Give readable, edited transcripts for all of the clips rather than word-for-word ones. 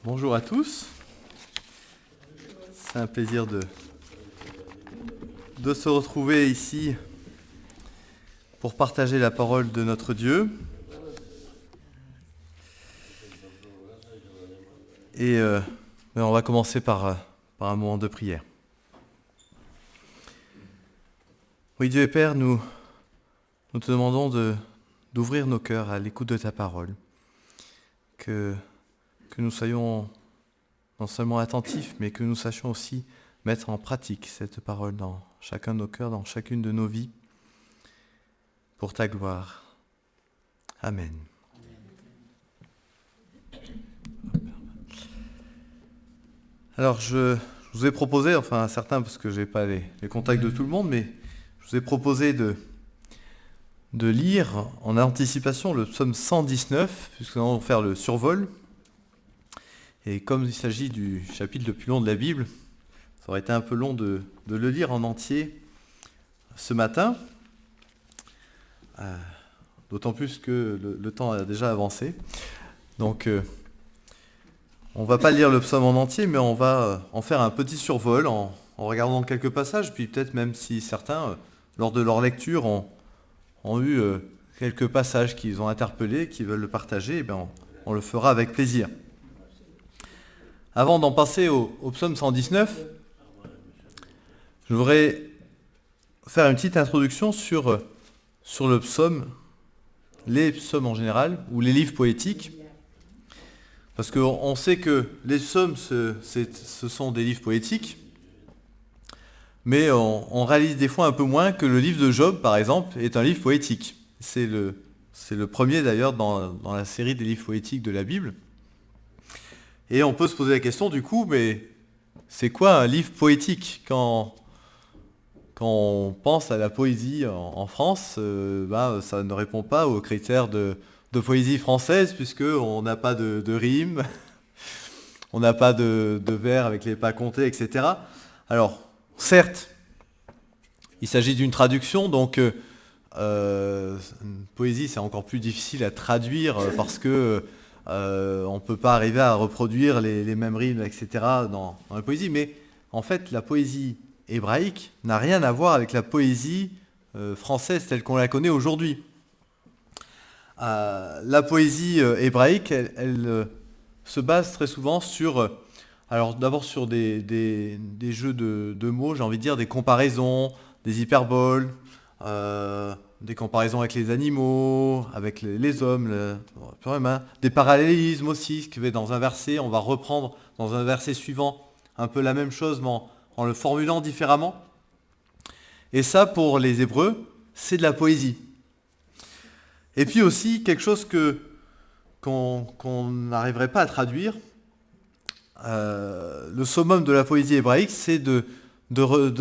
Bonjour à tous. C'est un plaisir de se retrouver ici pour partager la parole de notre Dieu. Et on va commencer par un moment de prière. Oui, Dieu et Père, nous te demandons d'ouvrir nos cœurs à l'écoute de ta parole, que nous soyons non seulement attentifs, mais que nous sachions aussi mettre en pratique cette parole dans chacun de nos cœurs, dans chacune de nos vies, pour ta gloire. Amen. Alors, je vous ai proposé, enfin certains, parce que je n'ai pas les contacts de tout le monde, mais je vous ai proposé de lire en anticipation le psaume 119, puisque nous allons faire le survol. Et comme il s'agit du chapitre le plus long de la Bible, ça aurait été un peu long de le lire en entier ce matin, d'autant plus que le temps a déjà avancé. Donc, on ne va pas lire le psaume en entier, mais on va en faire un petit survol en regardant quelques passages, puis peut-être même si certains, lors de leur lecture, ont eu quelques passages qu'ils ont interpellés, qui veulent le partager, et bien on le fera avec plaisir. Avant d'en passer au psaume 119, je voudrais faire une petite introduction sur le psaume, les psaumes en général, ou les livres poétiques. Parce qu'on sait que les psaumes, ce sont des livres poétiques, mais on réalise des fois un peu moins que le livre de Job, par exemple, est un livre poétique. C'est le premier d'ailleurs dans la série des livres poétiques de la Bible. Et on peut se poser la question du coup, mais c'est quoi un livre poétique quand on pense à la poésie en France, ça ne répond pas aux critères de poésie française, puisqu'on n'a pas de rime, on n'a pas de vers avec les pas comptés, etc. Alors, certes, il s'agit d'une traduction, donc une poésie c'est encore plus difficile à traduire parce que on ne peut pas arriver à reproduire les mêmes rimes, etc. dans la poésie, mais en fait la poésie hébraïque n'a rien à voir avec la poésie française telle qu'on la connaît aujourd'hui. La poésie hébraïque, elle se base très souvent sur, alors d'abord sur des jeux de mots, j'ai envie de dire, des comparaisons, des hyperboles, des comparaisons avec les animaux, avec les hommes, des parallélismes aussi, ce qui fait dans un verset, on va reprendre dans un verset suivant un peu la même chose, mais en le formulant différemment. Et ça, pour les Hébreux, c'est de la poésie. Et puis aussi, quelque chose qu'on n'arriverait pas à traduire, le summum de la poésie hébraïque, c'est de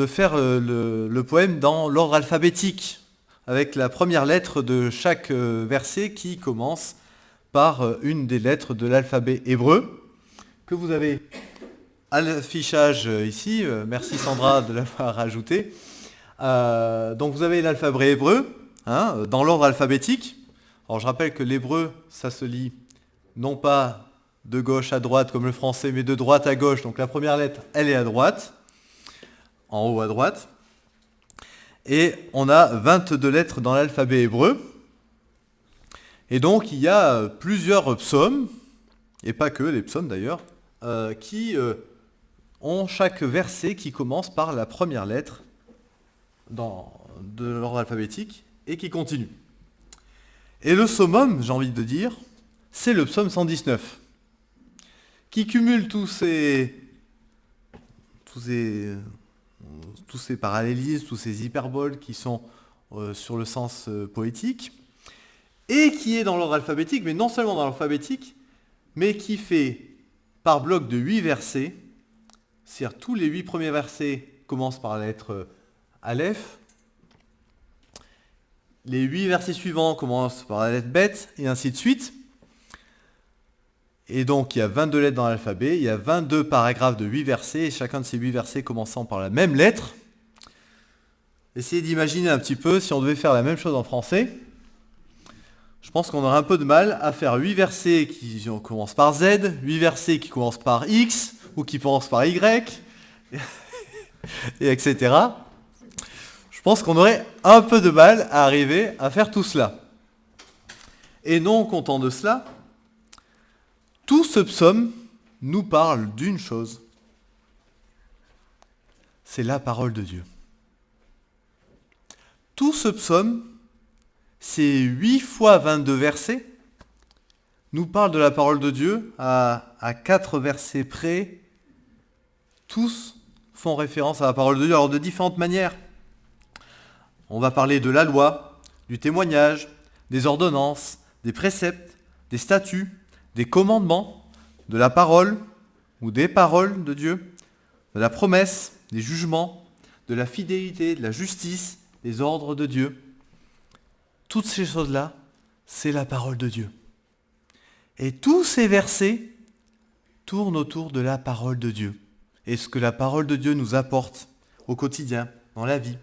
faire le poème dans l'ordre alphabétique, avec la première lettre de chaque verset qui commence par une des lettres de l'alphabet hébreu, que vous avez à l'affichage ici. Merci Sandra de l'avoir ajouté. Donc vous avez l'alphabet hébreu, dans l'ordre alphabétique. Alors je rappelle que l'hébreu, ça se lit non pas de gauche à droite comme le français, mais de droite à gauche. Donc la première lettre, elle est à droite, en haut à droite. Et on a 22 lettres dans l'alphabet hébreu. Et donc il y a plusieurs psaumes, et pas que les psaumes d'ailleurs, qui ont chaque verset qui commence par la première lettre de l'ordre alphabétique et qui continue. Et le summum, j'ai envie de dire, c'est le psaume 119, qui cumule tous ces parallélismes, tous ces hyperboles qui sont sur le sens poétique, et qui est dans l'ordre alphabétique, mais non seulement dans l'ordre alphabétique, mais qui fait par bloc de 8 versets, c'est-à-dire tous les 8 premiers versets commencent par la lettre Aleph, les 8 versets suivants commencent par la lettre Bet, et ainsi de suite. Et donc il y a 22 lettres dans l'alphabet, il y a 22 paragraphes de 8 versets, et chacun de ces 8 versets commençant par la même lettre. Essayez d'imaginer un petit peu si on devait faire la même chose en français. je pense qu'on aura un peu de mal à faire 8 versets qui commencent par Z, 8 versets qui commencent par X, ou qui commencent par Y, et etc. Je pense qu'on aurait un peu de mal à arriver à faire tout cela. Et non content de cela, tout ce psaume nous parle d'une chose. C'est la parole de Dieu. Tout ce psaume, ces 8 fois 22 versets, nous parle de la parole de Dieu à 4 versets près. Tous font référence à la parole de Dieu, alors de différentes manières. On va parler de la loi, du témoignage, des ordonnances, des préceptes, des statuts, des commandements, de la parole ou des paroles de Dieu, de la promesse, des jugements, de la fidélité, de la justice, des ordres de Dieu. Toutes ces choses-là, c'est la parole de Dieu. Et tous ces versets tournent autour de la parole de Dieu. Et ce que la parole de Dieu nous apporte au quotidien, dans la vie,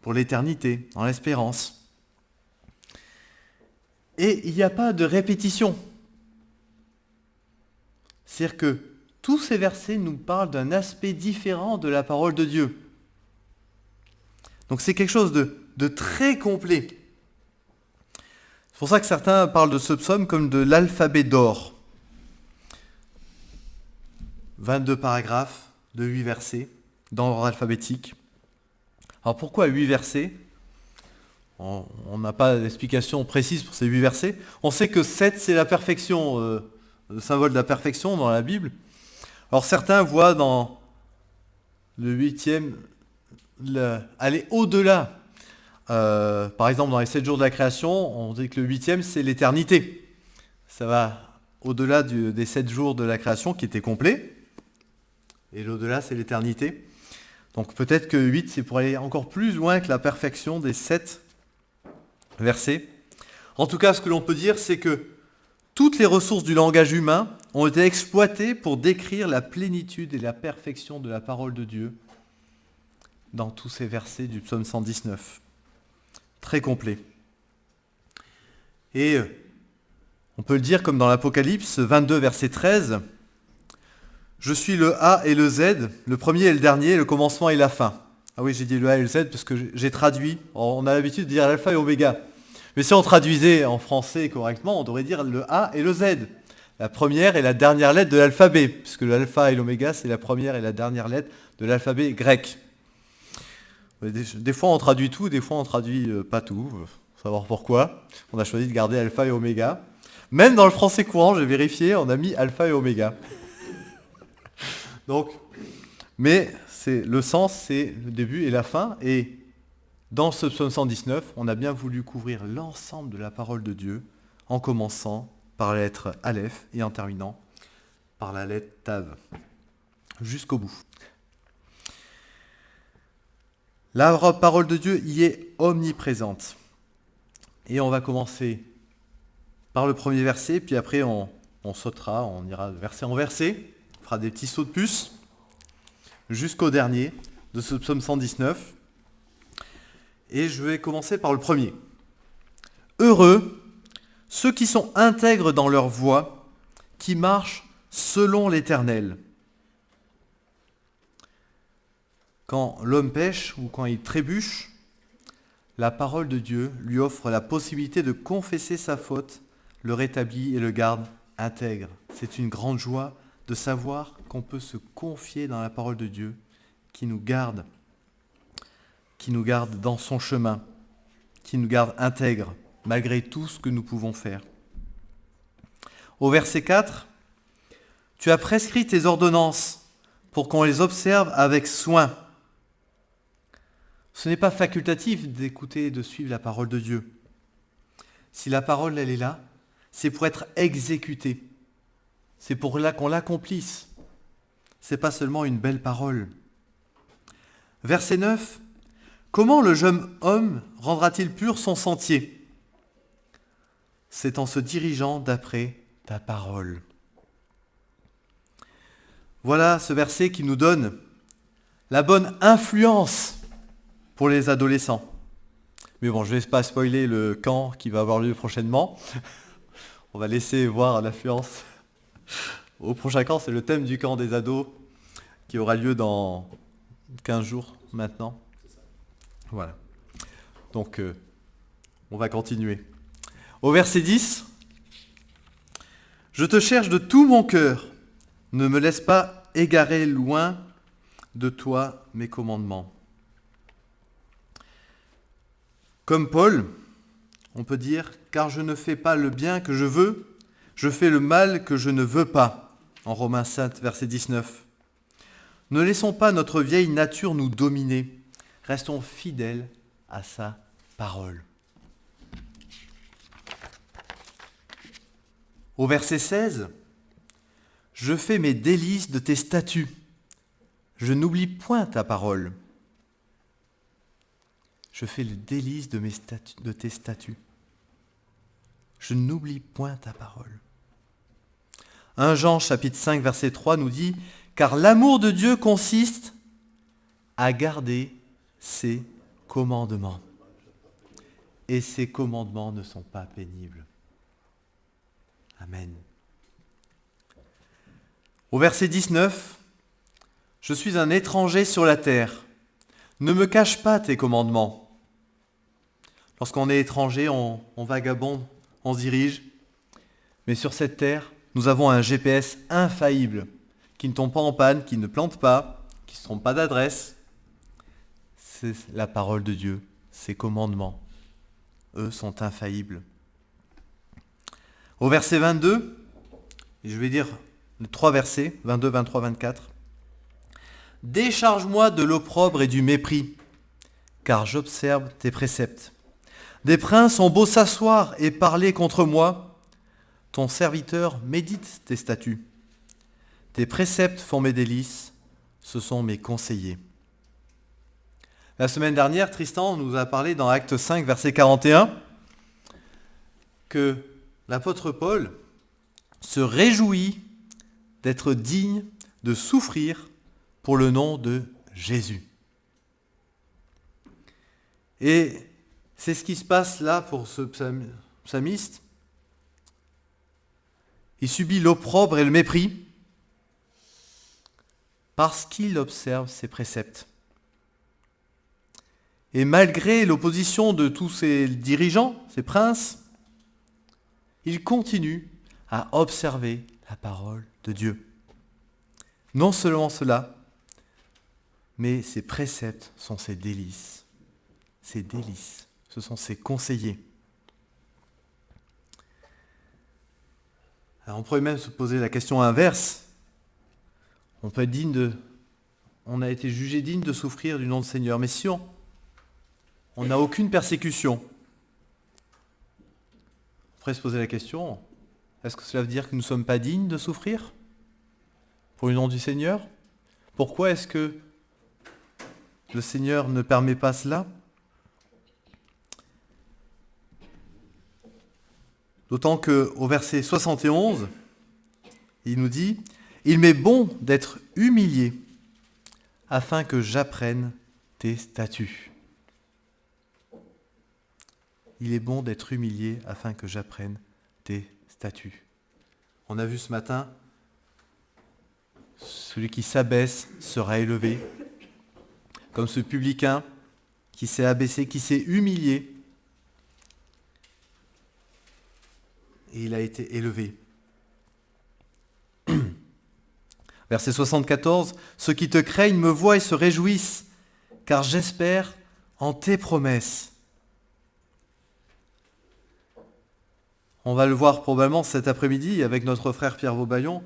pour l'éternité, dans l'espérance. Et il n'y a pas de répétition. C'est-à-dire que tous ces versets nous parlent d'un aspect différent de la parole de Dieu. Donc c'est quelque chose de très complet. C'est pour ça que certains parlent de ce psaume comme de l'alphabet d'or. 22 paragraphes de 8 versets dans l'ordre alphabétique. Alors pourquoi 8 versets ? On n'a pas d'explication précise pour ces 8 versets. On sait que 7 c'est la perfection, le symbole de la perfection dans la Bible. Alors certains voient dans le 8e aller au-delà. Par exemple, dans les 7 jours de la création, on dit que le 8e, c'est l'éternité. Ça va au-delà des 7 jours de la création qui étaient complets. Et l'au-delà, c'est l'éternité. Donc peut-être que 8, c'est pour aller encore plus loin que la perfection des 7 versets. En tout cas, ce que l'on peut dire, c'est que toutes les ressources du langage humain ont été exploitées pour décrire la plénitude et la perfection de la parole de Dieu dans tous ces versets du psaume 119. Très complet. Et on peut le dire comme dans l'Apocalypse 22, verset 13, « Je suis le A et le Z, le premier et le dernier, le commencement et la fin. » Ah oui, j'ai dit le A et le Z parce que j'ai traduit. On a l'habitude de dire l'alpha et oméga. Mais si on traduisait en français correctement, on devrait dire le A et le Z. La première et la dernière lettre de l'alphabet, puisque l'alpha et l'oméga, c'est la première et la dernière lettre de l'alphabet grec. Des fois on traduit tout, des fois on traduit pas tout. Faut savoir pourquoi. On a choisi de garder alpha et oméga. Même dans le français courant, j'ai vérifié, on a mis alpha et oméga. Donc, mais le sens, c'est le début et la fin. Et dans ce psaume 119, on a bien voulu couvrir l'ensemble de la parole de Dieu, en commençant par la lettre Aleph et en terminant par la lettre Tav, jusqu'au bout. La parole de Dieu y est omniprésente. Et on va commencer par le premier verset, puis après on sautera, on ira de verset en verset, on fera des petits sauts de puce, jusqu'au dernier de ce psaume 119. Et je vais commencer par le premier. Heureux ceux qui sont intègres dans leur voie, qui marchent selon l'Éternel. Quand l'homme pêche ou quand il trébuche, la parole de Dieu lui offre la possibilité de confesser sa faute, le rétablit et le garde intègre. C'est une grande joie de savoir qu'on peut se confier dans la parole de Dieu qui nous garde dans son chemin, qui nous garde intègre malgré tout ce que nous pouvons faire. Au verset 4, « Tu as prescrit tes ordonnances pour qu'on les observe avec soin. » Ce n'est pas facultatif d'écouter et de suivre la parole de Dieu. Si la parole, elle est là, c'est pour être exécutée. C'est pour là qu'on l'accomplisse. Ce n'est pas seulement une belle parole. Verset 9. Comment le jeune homme rendra-t-il pur son sentier ? C'est en se dirigeant d'après ta parole. Voilà ce verset qui nous donne la bonne influence pour les adolescents. Mais bon, je ne vais pas spoiler le camp qui va avoir lieu prochainement. On va laisser voir l'affluence au prochain camp. C'est le thème du camp des ados qui aura lieu dans 15 jours maintenant. Voilà. Donc, on va continuer. Au verset 10, « Je te cherche de tout mon cœur. Ne me laisse pas égarer loin de toi mes commandements. » Comme Paul, on peut dire « Car je ne fais pas le bien que je veux, je fais le mal que je ne veux pas. » En Romains 7, verset 19. Ne laissons pas notre vieille nature nous dominer. Restons fidèles à sa parole. Au verset 16, « Je fais mes délices de tes statuts. Je n'oublie point ta parole. » Je fais le délice de tes statuts. Je n'oublie point ta parole. 1 Jean chapitre 5 verset 3 nous dit « Car l'amour de Dieu consiste à garder ses commandements. Et ses commandements ne sont pas pénibles. » Amen. Au verset 19, « Je suis un étranger sur la terre. Ne me cache pas tes commandements. » Lorsqu'on est étranger, on vagabonde, on se dirige. Mais sur cette terre, nous avons un GPS infaillible, qui ne tombe pas en panne, qui ne plante pas, qui ne se trompe pas d'adresse. C'est la parole de Dieu, ses commandements. Eux sont infaillibles. Au verset 22, et je vais dire les 3 versets, 22, 23, 24. « Décharge-moi de l'opprobre et du mépris, car j'observe tes préceptes. Des princes ont beau s'asseoir et parler contre moi, ton serviteur médite tes statuts. Tes préceptes font mes délices, ce sont mes conseillers. » La semaine dernière, Tristan nous a parlé dans Acte 5, verset 41, que l'apôtre Paul se réjouit d'être digne de souffrir pour le nom de Jésus. Et c'est ce qui se passe là pour ce psalmiste. Il subit l'opprobre et le mépris parce qu'il observe ses préceptes. Et malgré l'opposition de tous ses dirigeants, ses princes, il continue à observer la parole de Dieu. Non seulement cela, mais ses préceptes sont ses délices. Ses délices, ce sont ses conseillers. Alors on pourrait même se poser la question inverse. On peut être on a été jugé digne de souffrir du nom du Seigneur, mais si on n'a aucune persécution, on pourrait se poser la question, est-ce que cela veut dire que nous ne sommes pas dignes de souffrir pour le nom du Seigneur ? Pourquoi est-ce que le Seigneur ne permet pas cela ? D'autant qu'au verset 71, il nous dit « Il m'est bon d'être humilié afin que j'apprenne tes statuts. » Il est bon d'être humilié afin que j'apprenne tes statuts. On a vu ce matin, celui qui s'abaisse sera élevé, comme ce publicain qui s'est abaissé, qui s'est humilié, et il a été élevé. Verset 74, « Ceux qui te craignent me voient et se réjouissent, car j'espère en tes promesses. » On va le voir probablement cet après-midi avec notre frère Pierre Vaubaillon,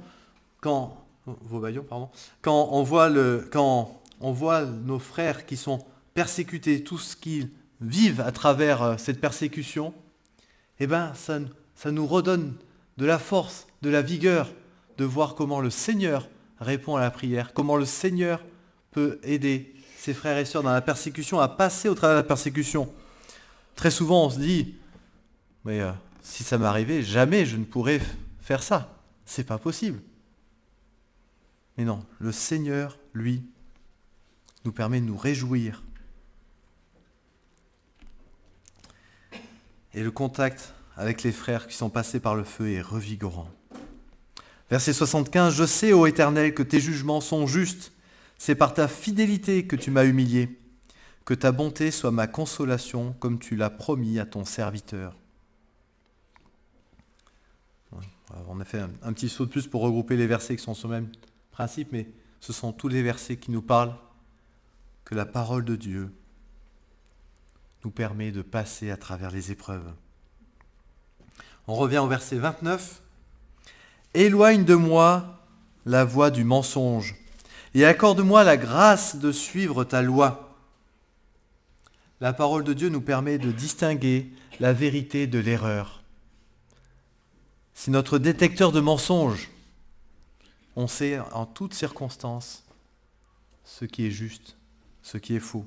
quand on voit nos frères qui sont persécutés, tout ce qu'ils vivent à travers cette persécution, eh bien, ça nous redonne de la force, de la vigueur, de voir comment le Seigneur répond à la prière, comment le Seigneur peut aider ses frères et sœurs dans la persécution à passer au travers de la persécution. Très souvent, on se dit, mais si ça m'arrivait, jamais je ne pourrais faire ça. C'est pas possible. Mais non, le Seigneur, lui, nous permet de nous réjouir. Et le contact avec les frères qui sont passés par le feu est revigorant. Verset 75, « Je sais, ô Éternel, que tes jugements sont justes. C'est par ta fidélité que tu m'as humilié. Que ta bonté soit ma consolation, comme tu l'as promis à ton serviteur. » On a fait un petit saut de plus pour regrouper les versets qui sont sur le même principe, mais ce sont tous les versets qui nous parlent que la parole de Dieu nous permet de passer à travers les épreuves. On revient au verset 29. « Éloigne de moi la voie du mensonge et accorde-moi la grâce de suivre ta loi. » La parole de Dieu nous permet de distinguer la vérité de l'erreur. C'est notre détecteur de mensonges. On sait en toutes circonstances ce qui est juste, ce qui est faux.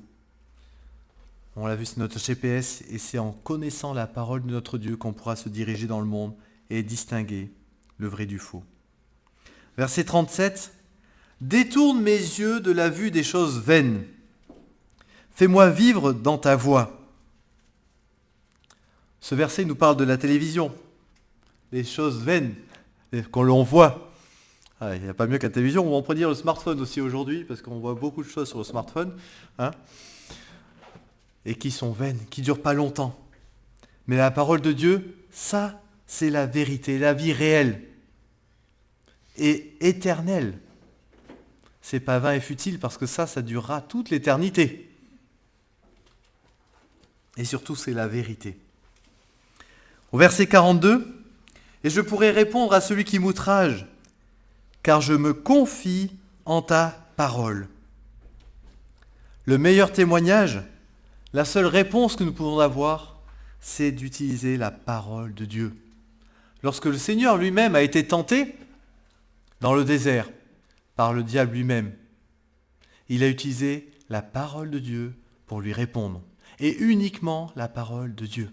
On l'a vu, c'est notre GPS et c'est en connaissant la parole de notre Dieu qu'on pourra se diriger dans le monde et distinguer le vrai du faux. Verset 37. « Détourne mes yeux de la vue des choses vaines. Fais-moi vivre dans ta voie. » Ce verset nous parle de la télévision, les choses vaines qu'on l'on voit. Il n'y a pas mieux qu'à la télévision, on peut dire le smartphone aussi aujourd'hui, parce qu'on voit beaucoup de choses sur le smartphone, et qui sont vaines, qui ne durent pas longtemps. Mais la parole de Dieu, ça, c'est la vérité, la vie réelle et éternelle. C'est pas vain et futile, parce que ça durera toute l'éternité. Et surtout, c'est la vérité. Au verset 42, « Et je pourrai répondre à celui qui m'outrage, car je me confie en ta parole. » Le meilleur témoignage, la seule réponse que nous pouvons avoir, c'est d'utiliser la parole de Dieu. Lorsque le Seigneur lui-même a été tenté dans le désert par le diable lui-même, il a utilisé la parole de Dieu pour lui répondre. Et uniquement la parole de Dieu.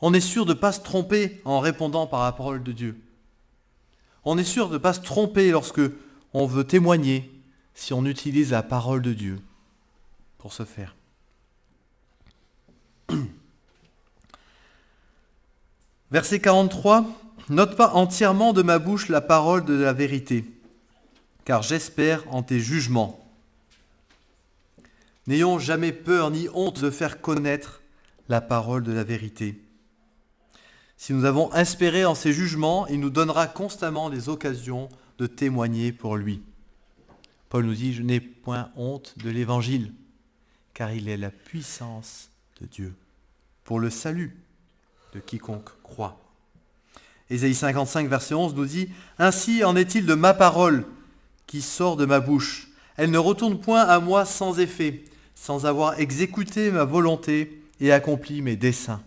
On est sûr de ne pas se tromper en répondant par la parole de Dieu. On est sûr de ne pas se tromper lorsque on veut témoigner si on utilise la parole de Dieu pour ce faire. Verset 43. « N'ôte pas entièrement de ma bouche la parole de la vérité, car j'espère en tes jugements. » N'ayons jamais peur ni honte de faire connaître la parole de la vérité. Si nous avons espéré en ses jugements, il nous donnera constamment des occasions de témoigner pour lui. Paul nous dit « Je n'ai point honte de l'évangile, car il est la puissance de Dieu pour le salut de quiconque croit. » Ésaïe 55, verset 11 nous dit « Ainsi en est-il de ma parole qui sort de ma bouche. Elle ne retourne point à moi sans effet, sans avoir exécuté ma volonté et accompli mes desseins. »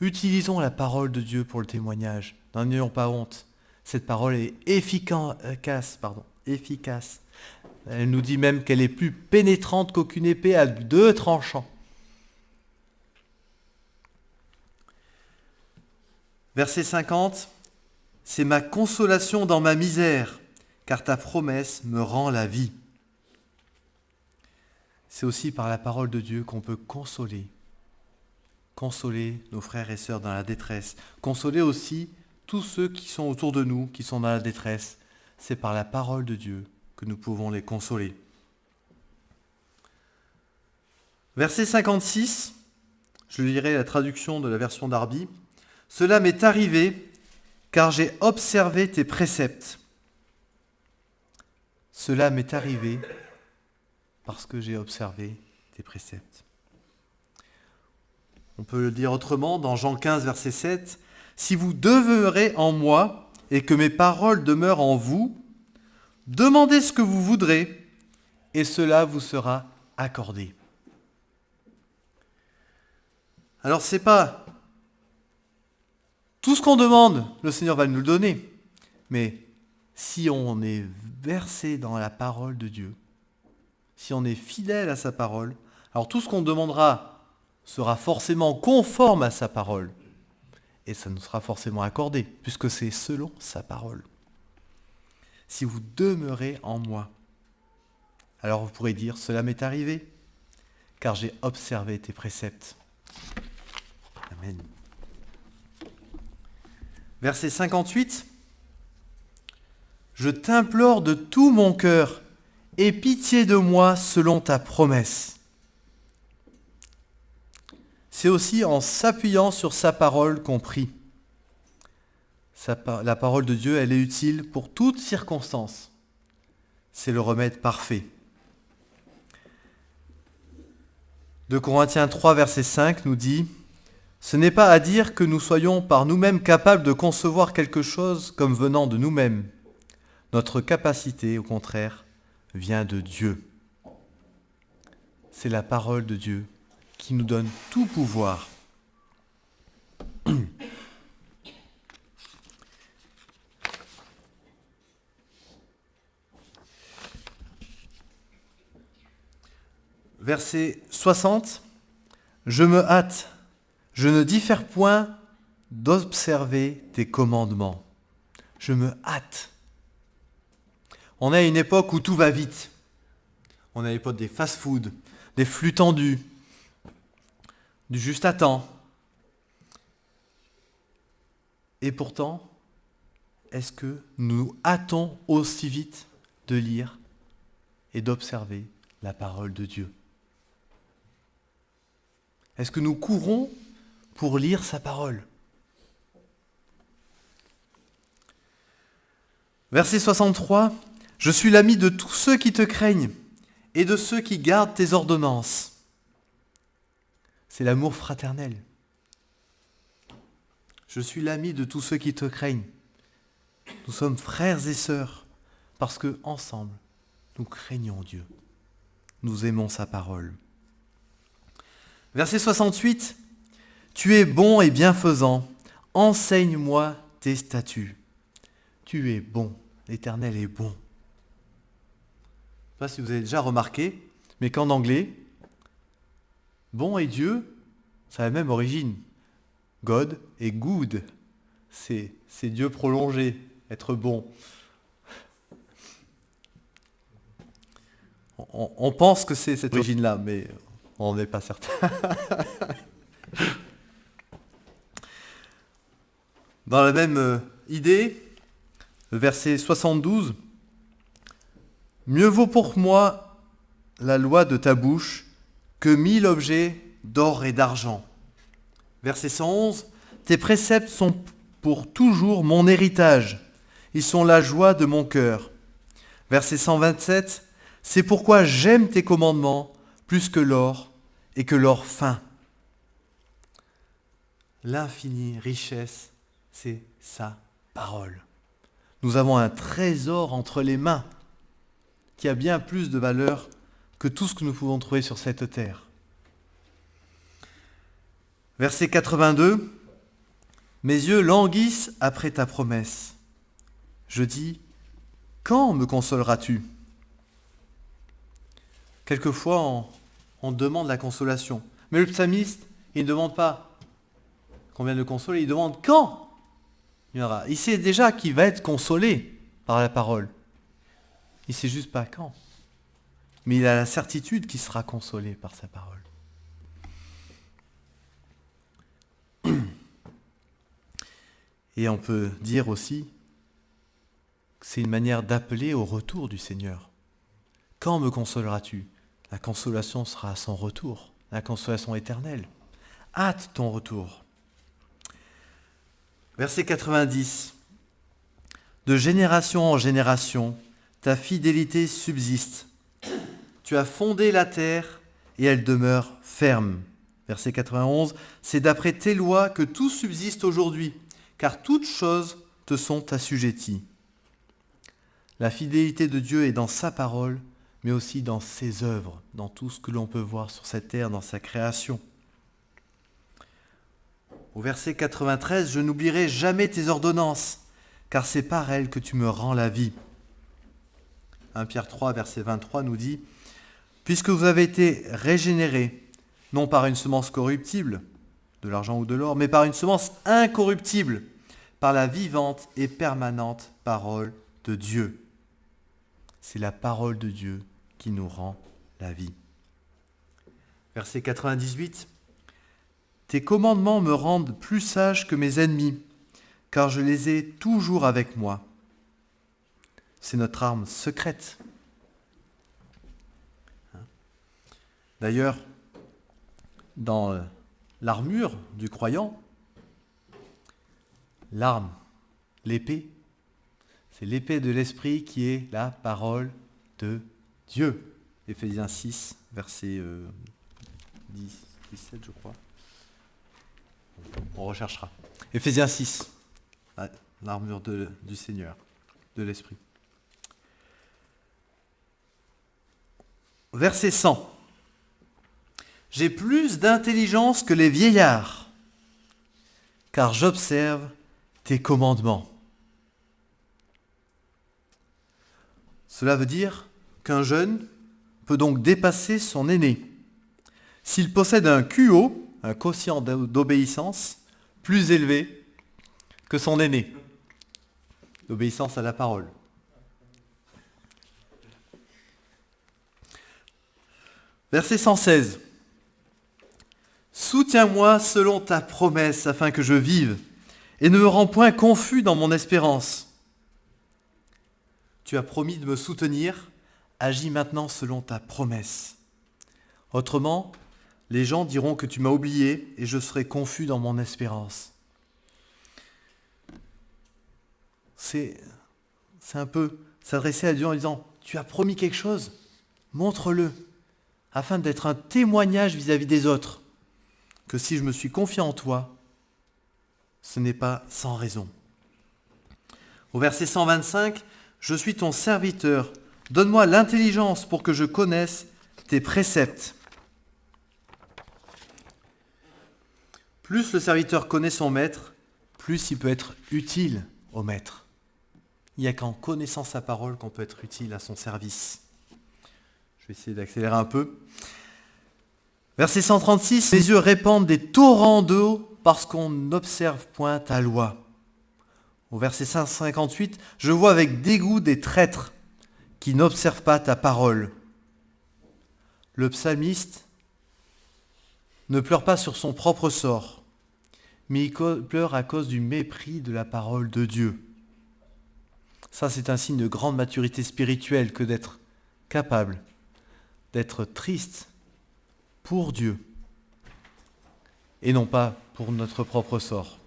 Utilisons la parole de Dieu pour le témoignage. N'en ayons pas honte. Cette parole est efficace. Elle nous dit même qu'elle est plus pénétrante qu'aucune épée à 2 tranchants. Verset 50. « C'est ma consolation dans ma misère, car ta promesse me rend la vie. » C'est aussi par la parole de Dieu qu'on peut consoler nos frères et sœurs dans la détresse, consoler aussi tous ceux qui sont autour de nous, qui sont dans la détresse. C'est par la parole de Dieu que nous pouvons les consoler. Verset 56, je lirai la traduction de la version Darby. « Cela m'est arrivé, car j'ai observé tes préceptes. » Cela m'est arrivé parce que j'ai observé tes préceptes. On peut le dire autrement, dans Jean 15, verset 7, « Si vous demeurez en moi et que mes paroles demeurent en vous, demandez ce que vous voudrez et cela vous sera accordé. » Alors c'est pas tout ce qu'on demande, le Seigneur va nous le donner, mais si on est versé dans la parole de Dieu, si on est fidèle à sa parole, alors tout ce qu'on demandera sera forcément conforme à sa parole. Et ça nous sera forcément accordé, puisque c'est selon sa parole. Si vous demeurez en moi, alors vous pourrez dire, cela m'est arrivé, car j'ai observé tes préceptes. Amen. Verset 58. Je t'implore de tout mon cœur, aie pitié de moi selon ta promesse. C'est aussi en s'appuyant sur sa parole qu'on prie. La parole de Dieu, elle est utile pour toutes circonstances. C'est le remède parfait. 2 Corinthiens 3, verset 5 nous dit « Ce n'est pas à dire que nous soyons par nous-mêmes capables de concevoir quelque chose comme venant de nous-mêmes. Notre capacité, au contraire, vient de Dieu. » C'est la parole de Dieu qui nous donne tout pouvoir. Verset 60. Je me hâte, je ne diffère point d'observer tes commandements. Je me hâte. On est à une époque où tout va vite. On est à l'époque des fast-food, des flux tendus, du juste à temps. Et pourtant, est-ce que nous nous hâtons aussi vite de lire et d'observer la parole de Dieu? Est-ce que nous courons pour lire sa parole? Verset 63. Je suis l'ami de tous ceux qui te craignent et de ceux qui gardent tes ordonnances. C'est l'amour fraternel. Je suis l'ami de tous ceux qui te craignent. Nous sommes frères et sœurs parce que ensemble, nous craignons Dieu. Nous aimons sa parole. Verset 68. Tu es bon et bienfaisant. Enseigne-moi tes statuts. Tu es bon. L'Éternel est bon. Je ne sais pas si vous avez déjà remarqué, mais qu'en anglais, bon et Dieu, ça a la même origine. God et good. C'est Dieu prolongé, être bon. On pense que c'est cette origine-là, mais on n'est pas certain. Dans la même idée, le verset 72, « Mieux vaut pour moi la loi de ta bouche que 1000 objets d'or et d'argent. » Verset 111, « Tes préceptes sont pour toujours mon héritage. Ils sont la joie de mon cœur. » Verset 127, « C'est pourquoi j'aime tes commandements plus que l'or et que l'or fin. » L'infinie richesse, c'est sa parole. Nous avons un trésor entre les mains qui a bien plus de valeur que tout ce que nous pouvons trouver sur cette terre. Verset 82. Mes yeux languissent après ta promesse. Je dis, quand me consoleras-tu? Quelquefois, on demande la consolation. Mais le psalmiste, il ne demande pas qu'on vienne le consoler, il demande quand il y aura. Il sait déjà qu'il va être consolé par la parole. Il ne sait juste pas quand. Mais il a la certitude qu'il sera consolé par sa parole. Et on peut dire aussi que c'est une manière d'appeler au retour du Seigneur. Quand me consoleras-tu? La consolation sera à son retour, la consolation éternelle. Hâte ton retour. Verset 90. De génération en génération, ta fidélité subsiste. Tu as fondé la terre et elle demeure ferme. Verset 91. C'est d'après tes lois que tout subsiste aujourd'hui, car toutes choses te sont assujetties. La fidélité de Dieu est dans sa parole, mais aussi dans ses œuvres, dans tout ce que l'on peut voir sur cette terre, dans sa création. Au verset 93, « Je n'oublierai jamais tes ordonnances, car c'est par elles que tu me rends la vie. » 1 Pierre 3, verset 23 nous dit, « Puisque vous avez été régénérés, non par une semence corruptible, de l'argent ou de l'or, mais par une semence incorruptible, par la vivante et permanente parole de Dieu. » C'est la parole de Dieu qui nous rend la vie. Verset 98. Tes commandements me rendent plus sage que mes ennemis, car je les ai toujours avec moi. C'est notre arme secrète. D'ailleurs, dans l'armure du croyant, l'arme, l'épée, c'est l'épée de l'esprit qui est la parole de Dieu. Éphésiens 6, verset 17, je crois. On recherchera. Éphésiens 6, l'armure du Seigneur, de l'esprit. Verset 100. J'ai plus d'intelligence que les vieillards, car j'observe tes commandements. Cela veut dire qu'un jeune peut donc dépasser son aîné. S'il possède un QO, un quotient d'obéissance, plus élevé que son aîné. L'obéissance à la parole. Verset 116. Soutiens-moi selon ta promesse afin que je vive, et ne me rends point confus dans mon espérance. Tu as promis de me soutenir, agis maintenant selon ta promesse. Autrement, les gens diront que tu m'as oublié et je serai confus dans mon espérance. C'est un peu s'adresser à Dieu en disant, tu as promis quelque chose, montre-le, afin d'être un témoignage vis-à-vis des autres, que si je me suis confié en toi, ce n'est pas sans raison. Au verset 125, je suis ton serviteur, donne-moi l'intelligence pour que je connaisse tes préceptes. Plus le serviteur connaît son maître, plus il peut être utile au maître. Il n'y a qu'en connaissant sa parole qu'on peut être utile à son service. Je vais essayer d'accélérer un peu. Verset 136, mes yeux répandent des torrents d'eau parce qu'on n'observe point ta loi. Au verset 158, je vois avec dégoût des traîtres qui n'observent pas ta parole. Le psalmiste ne pleure pas sur son propre sort, mais il pleure à cause du mépris de la parole de Dieu. Ça, c'est un signe de grande maturité spirituelle que d'être capable d'être triste pour Dieu et non pas pour notre propre sort.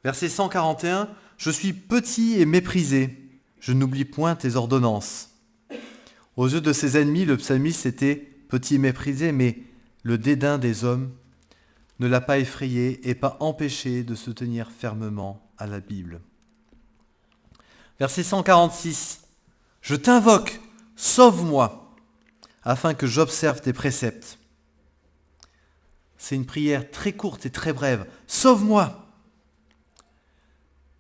Verset 141, je suis petit et méprisé, je n'oublie point tes ordonnances. Aux yeux de ses ennemis, le psalmiste était petit et méprisé, mais le dédain des hommes ne l'a pas effrayé et pas empêché de se tenir fermement à la Bible. Verset 146, je t'invoque, sauve-moi, afin que j'observe tes préceptes. C'est une prière très courte et très brève. Sauve-moi!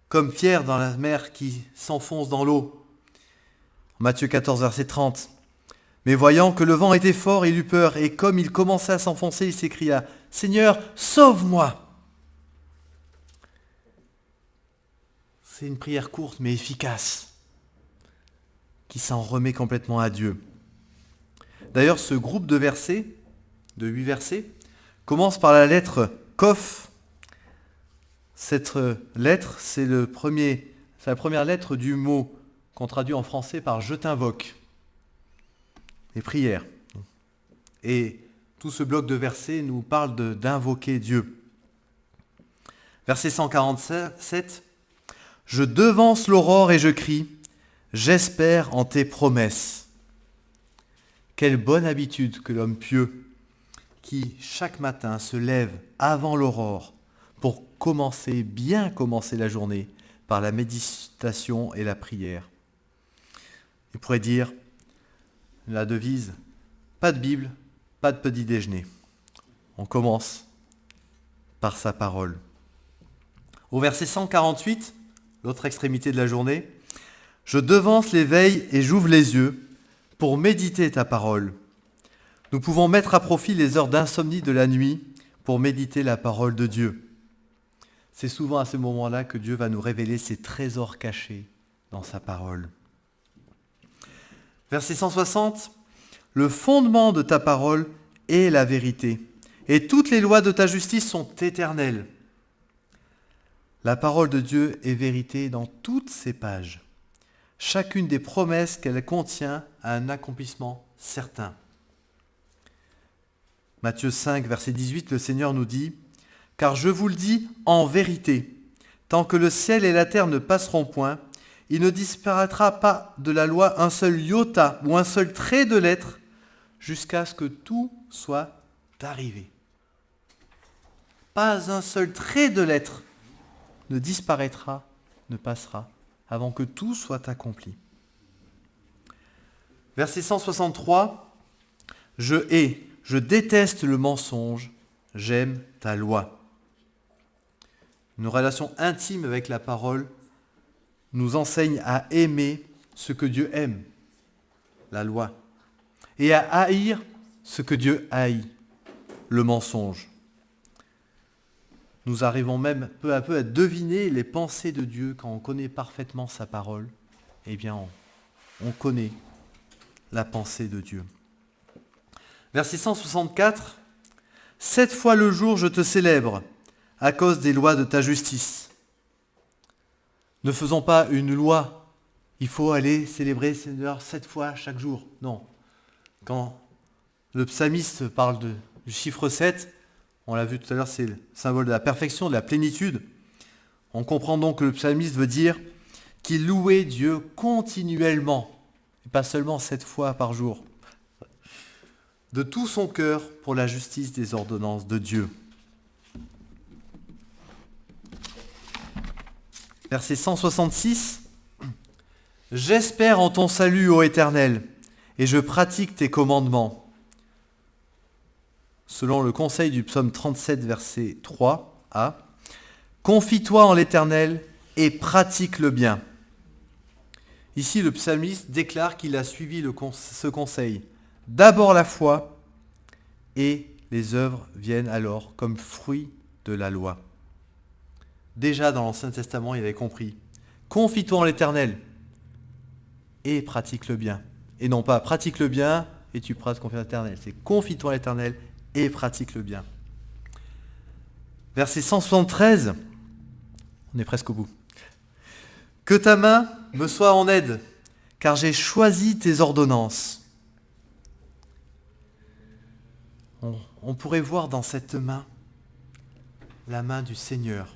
Comme Pierre dans la mer qui s'enfonce dans l'eau. Matthieu 14, verset 30. Mais voyant que le vent était fort, il eut peur, et comme il commençait à s'enfoncer, il s'écria, « Seigneur, sauve-moi !» C'est une prière courte mais efficace, qui s'en remet complètement à Dieu. D'ailleurs, ce groupe de versets, de 8 versets, commence par la lettre Kof. Cette lettre, c'est la première lettre du mot qu'on traduit en français par « je t'invoque ». Les prières. Et tout ce bloc de versets nous parle d'invoquer Dieu. Verset 147, « Je devance l'aurore et je crie, j'espère en tes promesses. » Quelle bonne habitude que l'homme pieux, qui chaque matin se lève avant l'aurore pour bien commencer la journée par la méditation et la prière. Il pourrait dire la devise, pas de Bible, pas de petit déjeuner. On commence par sa parole. Au verset 148, l'autre extrémité de la journée, je devance les veilles et j'ouvre les yeux pour méditer ta parole. Nous pouvons mettre à profit les heures d'insomnie de la nuit pour méditer la parole de Dieu. C'est souvent à ce moment-là que Dieu va nous révéler ses trésors cachés dans sa parole. Verset 160, le fondement de ta parole est la vérité, et toutes les lois de ta justice sont éternelles. La parole de Dieu est vérité dans toutes ses pages. Chacune des promesses qu'elle contient a un accomplissement certain. Matthieu 5, verset 18, le Seigneur nous dit « Car je vous le dis en vérité, tant que le ciel et la terre ne passeront point, il ne disparaîtra pas de la loi un seul iota ou un seul trait de lettre, jusqu'à ce que tout soit arrivé. » Pas un seul trait de lettre ne disparaîtra, ne passera, avant que tout soit accompli. Verset 163, « Je déteste le mensonge, j'aime ta loi. » Une relation intime avec la parole nous enseigne à aimer ce que Dieu aime, la loi, et à haïr ce que Dieu haït, le mensonge. Nous arrivons même peu à peu à deviner les pensées de Dieu quand on connaît parfaitement sa parole. Eh bien, on connaît la pensée de Dieu. Verset 164, « 7 fois le jour je te célèbre, à cause des lois de ta justice. » Ne faisons pas une loi, il faut aller célébrer Seigneur 7 fois chaque jour. Non. Quand le psalmiste parle du chiffre 7, on l'a vu tout à l'heure, c'est le symbole de la perfection, de la plénitude. On comprend donc que le psalmiste veut dire qu'il louait Dieu continuellement, et pas seulement 7 fois par jour, de tout son cœur pour la justice des ordonnances de Dieu. Verset 166, « J'espère en ton salut, ô Éternel, et je pratique tes commandements. » Selon le conseil du psaume 37, verset 3a, « Confie-toi en l'Éternel et pratique le bien. » Ici, le psalmiste déclare qu'il a suivi ce conseil. D'abord la foi, et les œuvres viennent alors comme fruit de la loi. Déjà dans l'Ancien Testament, il avait compris. Confie-toi en l'Éternel et pratique le bien. Et non pas pratique le bien et tu pratiques confiance en l'Éternel. C'est confie-toi en l'Éternel et pratique le bien. Verset 173, on est presque au bout. « Que ta main me soit en aide, car j'ai choisi tes ordonnances. » On pourrait voir dans cette main la main du Seigneur,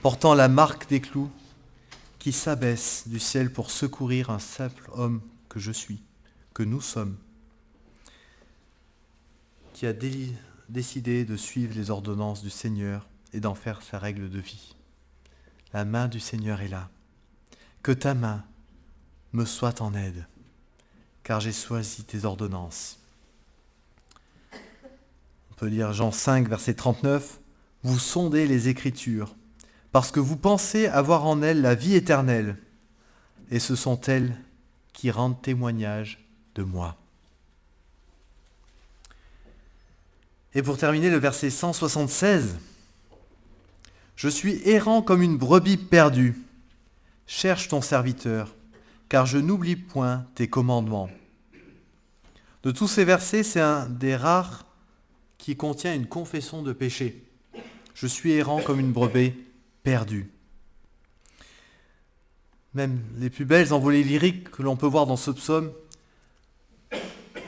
portant la marque des clous, qui s'abaisse du ciel pour secourir un simple homme que je suis, que nous sommes, qui a décidé de suivre les ordonnances du Seigneur et d'en faire sa règle de vie. La main du Seigneur est là. Que ta main me soit en aide, car j'ai choisi tes ordonnances. On peut lire Jean 5, verset 39. « Vous sondez les Écritures, parce que vous pensez avoir en elles la vie éternelle, et ce sont elles qui rendent témoignage de moi. » Et pour terminer, le verset 176. « Je suis errant comme une brebis perdue. Cherche ton serviteur, car je n'oublie point tes commandements. » De tous ces versets, c'est un des rares qui contient une confession de péché. Je suis errant comme une brebis perdue. Même les plus belles envolées lyriques que l'on peut voir dans ce psaume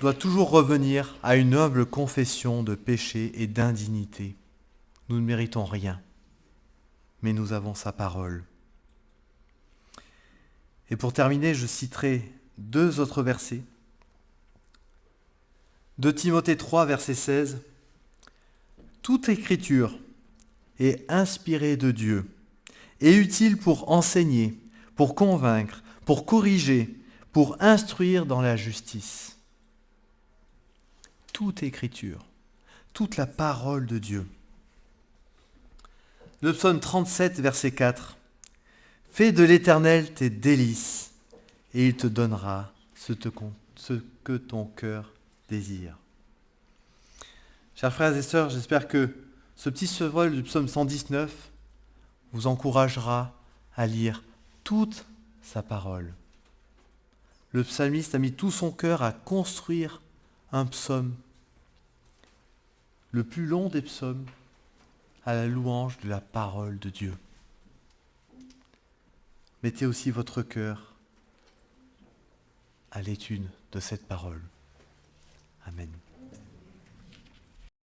doivent toujours revenir à une humble confession de péché et d'indignité. Nous ne méritons rien, mais nous avons sa parole. Et pour terminer, je citerai 2 autres versets. 2 Timothée 3, verset 16. « Toute écriture est inspirée de Dieu et utile pour enseigner, pour convaincre, pour corriger, pour instruire dans la justice. » Toute écriture, toute la parole de Dieu. Le psaume 37, verset 4. « Fais de l'Éternel tes délices, et il te donnera ce que ton cœur désire. » Chers frères et sœurs, j'espère que ce petit survol du psaume 119 vous encouragera à lire toute sa parole. Le psalmiste a mis tout son cœur à construire un psaume le plus long des psaumes, à la louange de la parole de Dieu. Mettez aussi votre cœur à l'étude de cette parole. Amen.